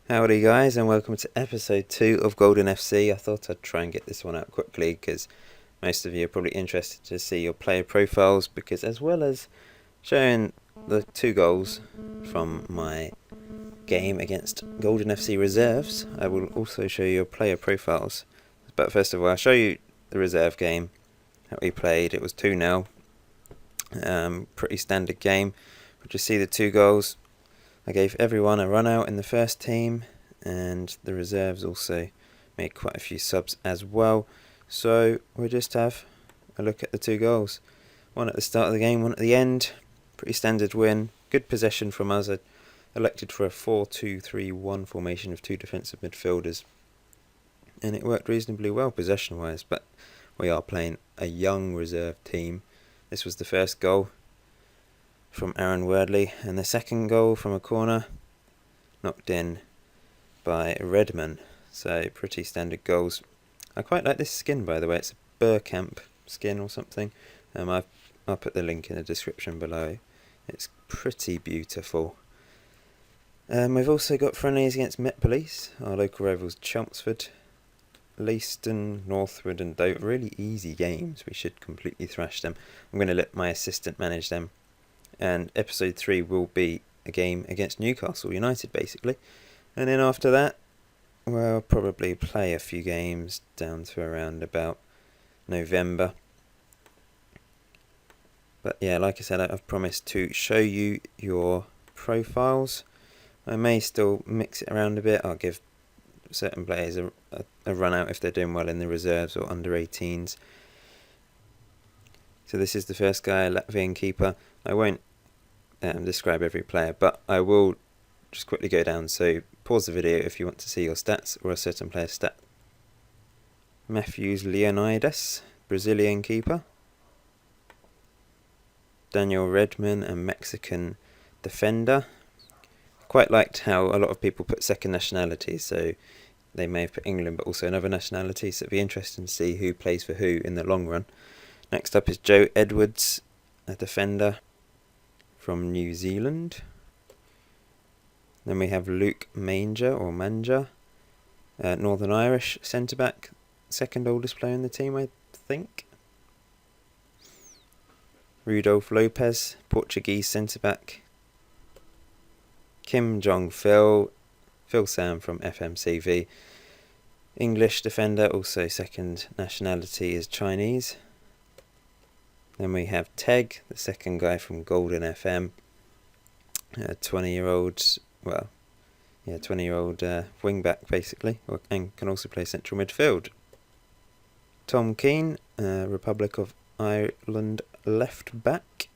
Howdy guys, and welcome to episode 2 of Golden FC. I thought I'd try and get this one out quickly because most of you are probably interested to see your player profiles, because as well as showing the 2 goals from my game against Golden FC Reserves, I will also show you your player profiles. But first of all, I'll show you the reserve game that we played. It was 2-0, pretty standard game. But you see the 2 goals. I gave everyone a run out in the first team, and the reserves also made quite a few subs as well. So we'll just have a look at the 2 goals. One at the start of the game, one at the end. Pretty standard win. Good possession from us. I elected for a 4-2-3-1 formation of 2 defensive midfielders, and it worked reasonably well possession wise, but we are playing a young reserve team. This was the first goal from Aaron Wordley, and the second goal from a corner knocked in by Redman. So pretty standard goals. I quite like this skin, by the way. It's a Burkamp skin or something. I'll put the link in the description below. It's pretty beautiful. We've also got friendlies against Met Police, our local rivals Chelmsford, Leiston, Northwood and Dover. Really easy games. We should completely thrash them. I'm going to let my assistant manage them. And episode 3 will be a game against Newcastle United, basically. And then after that, we'll probably play a few games down to around about November. But yeah, like I said, I've promised to show you your profiles. I may still mix it around a bit. I'll give certain players a run out if they're doing well in the reserves or under 18s. So this is the first guy, Latvian keeper. I won't describe every player, but I will just quickly go down. So pause the video if you want to see your stats or a certain player's stat. Matthews Leonidas, Brazilian keeper. Daniel Redman, a Mexican defender. Quite liked how a lot of people put second nationalities, so they may have put England but also another nationality, so it'd be interesting to see who plays for who in the long run. Next up is Joe Edwards, a defender from New Zealand. Then we have Luke Manja, Northern Irish centre-back, second oldest player in the team, I think. Rudolf Lopez, Portuguese centre-back. Kim Jong-Phil, Phil Sam from FMCV. English defender, also second nationality is Chinese. Then we have Teg, the second guy from Golden FM, a 20-year-old, 20-year-old wing-back basically, and can also play central midfield. Tom Keane, Republic of Ireland left-back.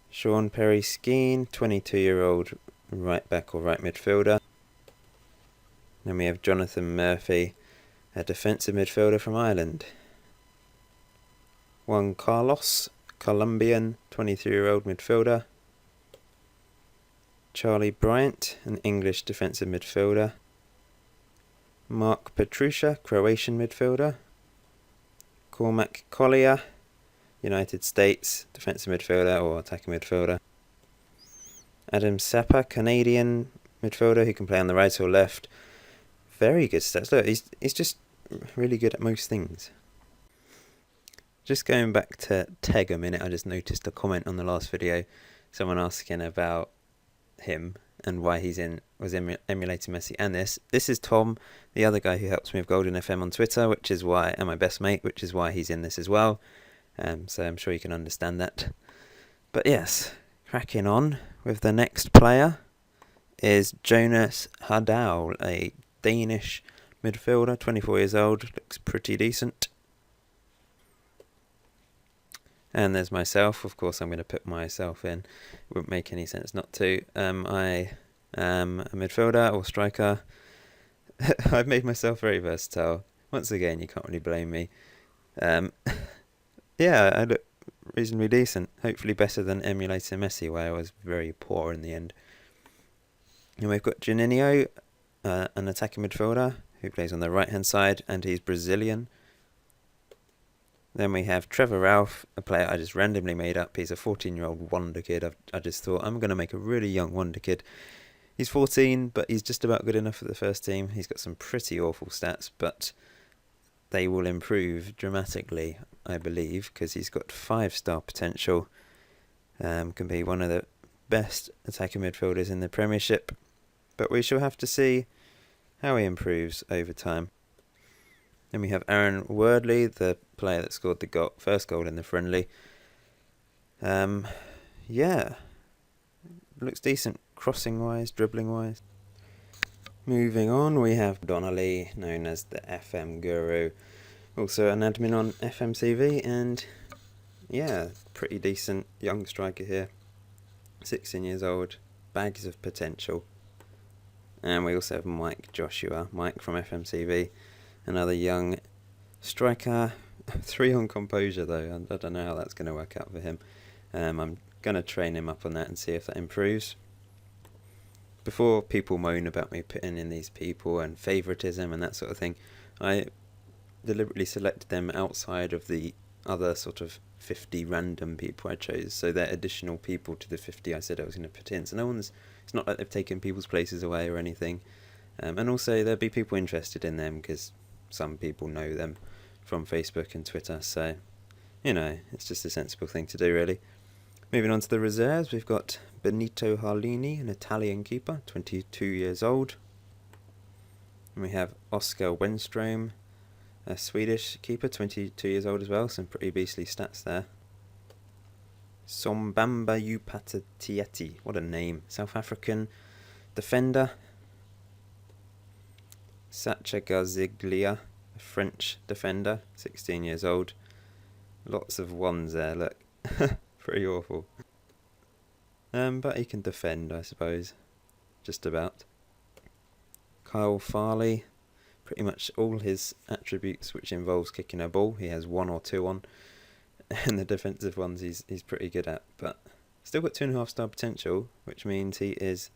Sean Perry Skeen, 22-year-old right-back or right midfielder. Then we have Jonathan Murphy, a defensive midfielder from Ireland. Juan Carlos, Colombian, 23-year-old midfielder. Charlie Bryant, an English defensive midfielder. Mark Petrusha, Croatian midfielder. Cormac Collier, United States, defensive midfielder or attacking midfielder. Adam Sapper, Canadian midfielder who can play on the right or left. Very good stats. Look, he's just really good at most things. Just going back to Teg a minute, I just noticed a comment on the last video, someone asking about him and why was emulating Messi and this. This is Tom, the other guy who helps me with Golden FM on Twitter, and my best mate, which is why he's in this as well. So I'm sure you can understand that. But yes, cracking on with the next player is Jonas Hardal, a Danish midfielder, 24 years old, looks pretty decent. And there's myself. Of course I'm going to put myself in. It wouldn't make any sense not to. I am a midfielder or striker. I've made myself very versatile. Once again, you can't really blame me. Yeah, I look reasonably decent. Hopefully better than emulating Messi, where I was very poor in the end. And we've got Juninho, an attacking midfielder who plays on the right-hand side, and he's Brazilian. Then we have Trevor Ralph, a player I just randomly made up. He's a 14-year-old wonder kid. I just thought, I'm going to make a really young wonder kid. He's 14, but he's just about good enough for the first team. He's got some pretty awful stats, but they will improve dramatically, I believe, because he's got 5-star potential. Can be one of the best attacking midfielders in the Premiership, but we shall have to see how he improves over time. Then we have Aaron Wordley, the player that scored the first goal in the friendly. Yeah, looks decent crossing wise, dribbling wise. Moving on, we have Donnelly, known as the FM Guru, also an admin on FMCV, and yeah, pretty decent young striker here. 16 years old, bags of potential. And we also have Mike from FMCV, another young striker. 3 on composure though, I don't know how that's going to work out for him. I'm going to train him up on that and see if that improves. Before people moan about me putting in these people and favouritism and that sort of thing, I deliberately selected them outside of the other sort of 50 random people I chose, so they're additional people to the 50 I said I was going to put in. So it's not like they've taken people's places away or anything. And also there'll be people interested in them because some people know them from Facebook and Twitter, so it's just a sensible thing to do, really. Moving on to the reserves, we've got Benito Harlini, an Italian keeper, 22 years old. And we have Oskar Wenström, a Swedish keeper, 22 years old as well, some pretty beastly stats there. Sombamba Upatatieti, what a name, South African defender. Sacha Gaziglia, a French defender, 16 years old. Lots of ones there, look. Pretty awful. But he can defend, I suppose. Just about. Kyle Farley, pretty much all his attributes which involves kicking a ball, he has 1 or 2 on. And the defensive ones he's pretty good at. But still got 2.5-star potential, which means he is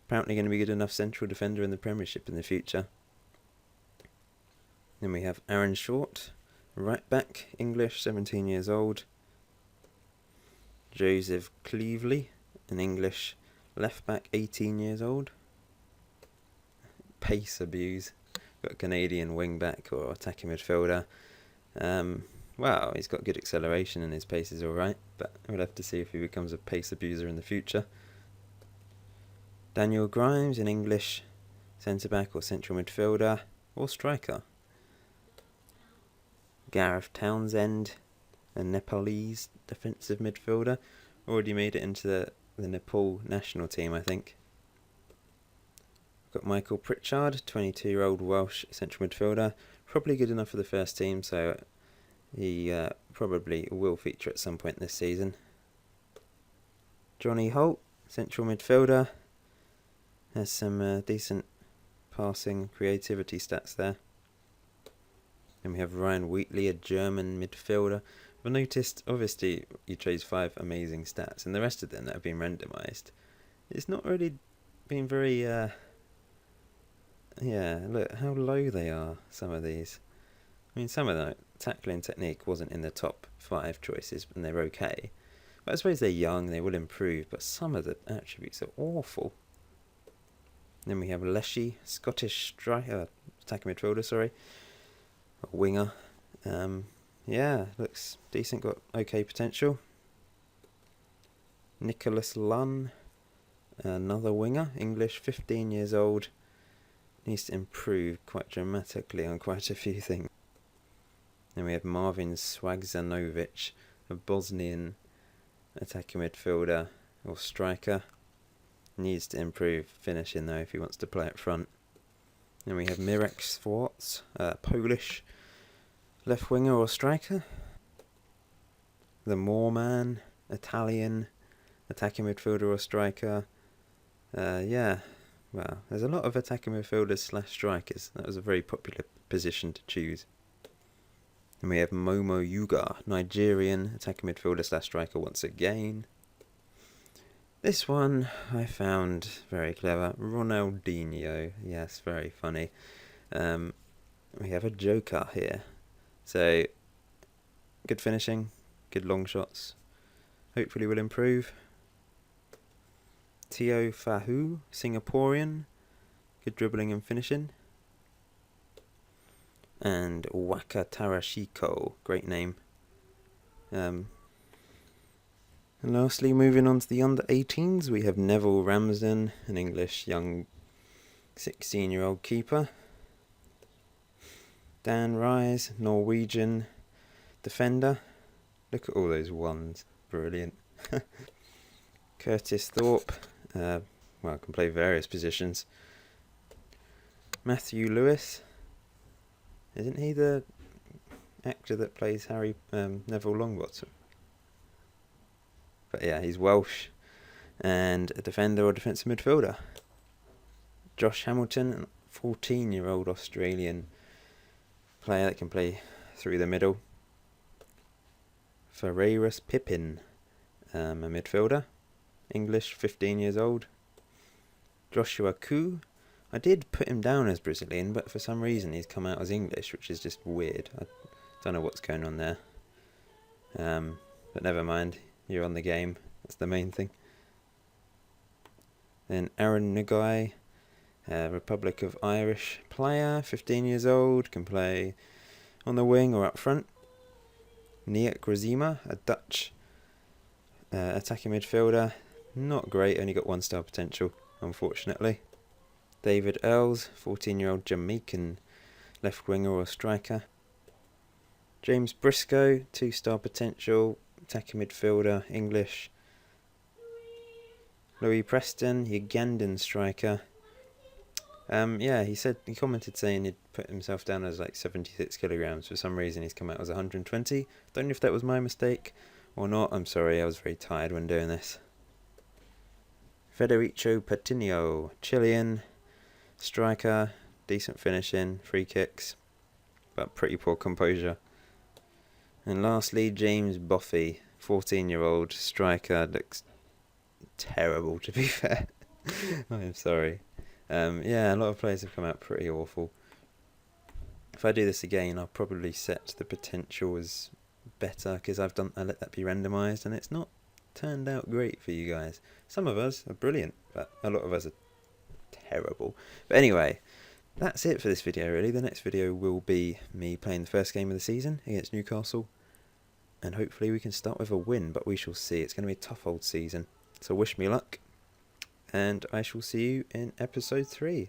apparently going to be good enough central defender in the Premiership in the future. Then we have Aaron Short, right back, English, 17 years old. Joseph Cleveley, an English left back, 18 years old. Pace abuse. Got a Canadian wing back or attacking midfielder. Wow, he's got good acceleration and his pace is alright, but we'll have to see if he becomes a pace abuser in the future. Daniel Grimes, an English centre back or central midfielder or striker. Gareth Townsend, a Nepalese defensive midfielder, already made it into the Nepal national team, I think. Got Michael Pritchard, 22-year-old Welsh central midfielder, probably good enough for the first team, so he probably will feature at some point this season. Johnny Holt, central midfielder, has some decent passing creativity stats there. Then we have Ryan Wheatley, a German midfielder. I've noticed, obviously, you chose 5 amazing stats, and the rest of them that have been randomised, it's not really been very, look how low they are, some of these. I mean, some of the tackling technique wasn't in the top 5 choices, and they're okay. But I suppose they're young, they will improve, but some of the attributes are awful. Then we have Leshy, Scottish striker, attacking midfielder, a winger. Looks decent, got okay potential. Nicholas Lunn, another winger, English, 15 years old. Needs to improve quite dramatically on quite a few things. Then we have Marvin Swagzanovic, a Bosnian attacking midfielder or striker. Needs to improve finishing though if he wants to play up front. Then we have Mirek Swartz, Polish left winger or striker. The Moorman, Italian attacking midfielder or striker. Well, there's a lot of attacking midfielders / strikers. That was a very popular position to choose. And we have Momo Yuga, Nigerian attacking midfielder / striker once again. This one I found very clever. Ronaldinho, yes, very funny. We have a joker here. So, good finishing, good long shots. Hopefully will improve. Teo Fahu, Singaporean, good dribbling and finishing. And Waka Tarashiko, great name. And lastly, moving on to the under-18s, we have Neville Ramsden, an English young 16-year-old keeper. Dan Rise, Norwegian defender. Look at all those ones, brilliant. Curtis Thorpe, can play various positions. Matthew Lewis, isn't he the actor that plays Harry Neville Longbottom? But yeah, he's Welsh, and a defender or defensive midfielder. Josh Hamilton, 14-year-old Australian player that can play through the middle. Ferreiras Pippin, a midfielder, English, 15 years old. Joshua Koo, I did put him down as Brazilian, but for some reason he's come out as English, which is just weird. I don't know what's going on there. But never mind, you're on the game, that's the main thing. Then Aaron Nugai, Republic of Irish player, 15 years old, can play on the wing or up front. Niek Razima, a Dutch attacking midfielder, not great, only got 1-star potential, unfortunately. David Earls, 14-year-old Jamaican left winger or striker. James Briscoe, 2-star potential, attacking midfielder, English. Louis Preston, Ugandan striker. He commented saying he'd put himself down as like 76 kilograms. For some reason he's come out as 120. Don't know if that was my mistake or not. I'm sorry, I was very tired when doing this. Federico Patino, Chilean striker, decent finishing, free kicks, but pretty poor composure. And lastly, James Boffey, 14-year-old striker, looks terrible to be fair. I'm sorry. A lot of players have come out pretty awful. If I do this again, I'll probably set the potential as better, because I let that be randomised, and it's not turned out great for you guys. Some of us are brilliant, but a lot of us are terrible. But anyway, that's it for this video really. The next video will be me playing the first game of the season against Newcastle, and hopefully we can start with a win, but we shall see. It's going to be a tough old season, so wish me luck, and I shall see you in episode 3.